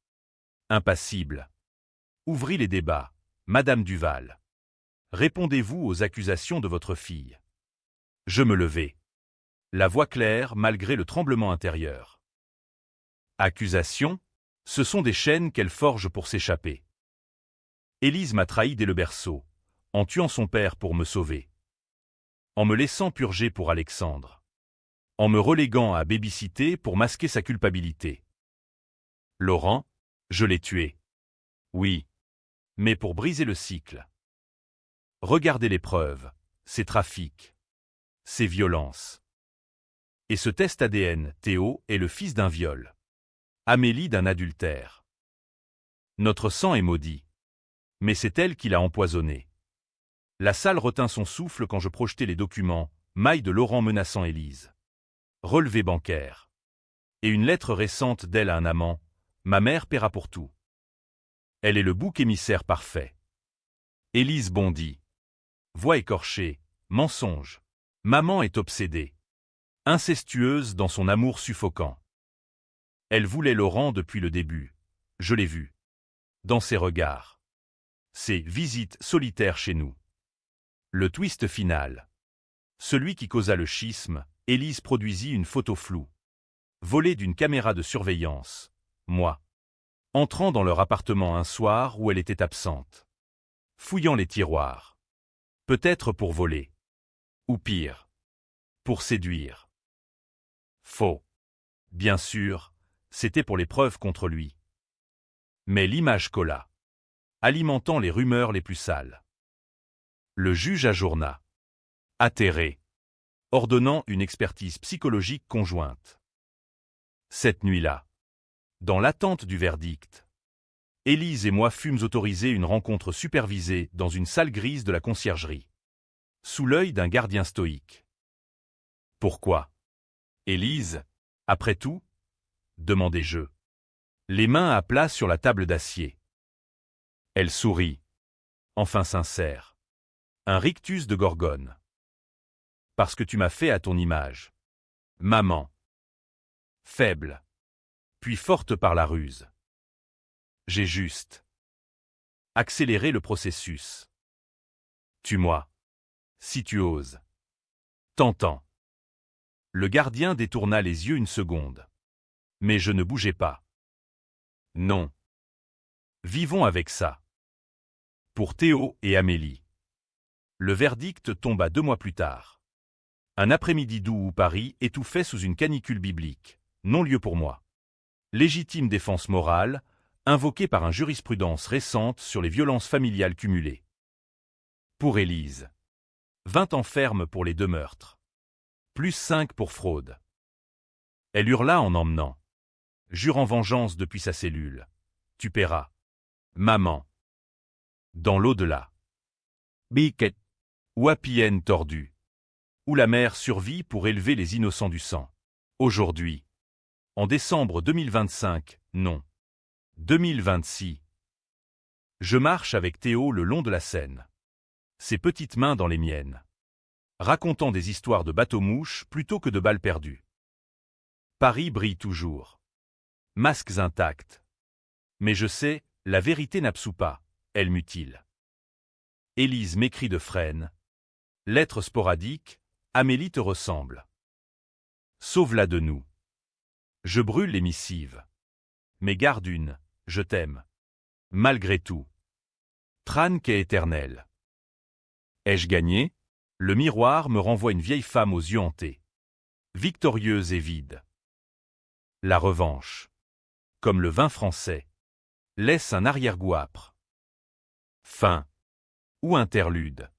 Impassible. Ouvrez les débats, Madame Duval. Répondez-vous aux accusations de votre fille. Je me levai. La voix claire malgré le tremblement intérieur. Accusations? Ce sont des chaînes qu'elle forge pour s'échapper. Élise m'a trahi dès le berceau, en tuant son père pour me sauver. En me laissant purger pour Alexandre. En me reléguant à baby-sitter pour masquer sa culpabilité. Laurent, je l'ai tué. Oui. Mais pour briser le cycle. Regardez les preuves, ces trafics, ces violences. Et ce test ADN, Théo est le fils d'un viol. Amélie d'un adultère. Notre sang est maudit. Mais c'est elle qui l'a empoisonné. La salle retint son souffle quand je projetai les documents, mailles de Laurent menaçant Élise. Relevé bancaire. Et une lettre récente d'elle à un amant, ma mère paiera pour tout. Elle est le bouc émissaire parfait. Élise bondit. Voix écorchée, mensonge. Maman est obsédée. Incestueuse dans son amour suffocant. Elle voulait Laurent depuis le début. Je l'ai vu. Dans ses regards. Ses visites solitaires chez nous. Le twist final. Celui qui causa le schisme, Élise produisit une photo floue. Volée d'une caméra de surveillance. Moi. Entrant dans leur appartement un soir où elle était absente. Fouillant les tiroirs. Peut-être pour voler. Ou pire. Pour séduire. Faux. Bien sûr, c'était pour les preuves contre lui. Mais l'image colla. Alimentant les rumeurs les plus sales. Le juge ajourna. Atterré. Ordonnant une expertise psychologique conjointe. Cette nuit-là. Dans l'attente du verdict. Élise et moi fûmes autorisés une rencontre supervisée dans une salle grise de la conciergerie. Sous l'œil d'un gardien stoïque. Pourquoi? Élise, après tout? Demandai-je. Les mains à plat sur la table d'acier. Elle sourit. Enfin sincère. Un rictus de Gorgone. Parce que tu m'as fait à ton image. Maman. Faible. Puis forte par la ruse. J'ai juste accéléré le processus. Tue-moi. Si tu oses. Tentant. Le gardien détourna les yeux une seconde. Mais je ne bougeais pas. Non. Vivons avec ça. Pour Théo et Amélie. Le verdict tomba 2 mois plus tard. Un après-midi doux où Paris étouffait sous une canicule biblique. Non-lieu pour moi. Légitime défense morale, invoquée par une jurisprudence récente sur les violences familiales cumulées. Pour Élise. 20 ans ferme pour les 2 meurtres. Plus 5 pour fraude. Elle hurla en emmenant. Jurant vengeance depuis sa cellule. Tu paieras. Maman. Dans l'au-delà. Biquet. Ou Appienne tordue. Où la mère survit pour élever les innocents du sang. Aujourd'hui. En décembre 2025, non. 2026. Je marche avec Théo le long de la Seine. Ses petites mains dans les miennes. Racontant des histoires de bateaux-mouches plutôt que de balles perdues. Paris brille toujours. Masques intacts. Mais je sais, la vérité n'absout pas, elle mutile. Élise m'écrit de frêne. Lettre sporadique, Amélie te ressemble. Sauve-la de nous. Je brûle les missives. Mais garde une, je t'aime. Malgré tout. Tran qu'est éternel. Ai-je gagné? Le miroir me renvoie une vieille femme aux yeux hantés. Victorieuse et vide. La revanche. Comme le vin français. Laisse un arrière-goût âpre. Fin. Ou interlude.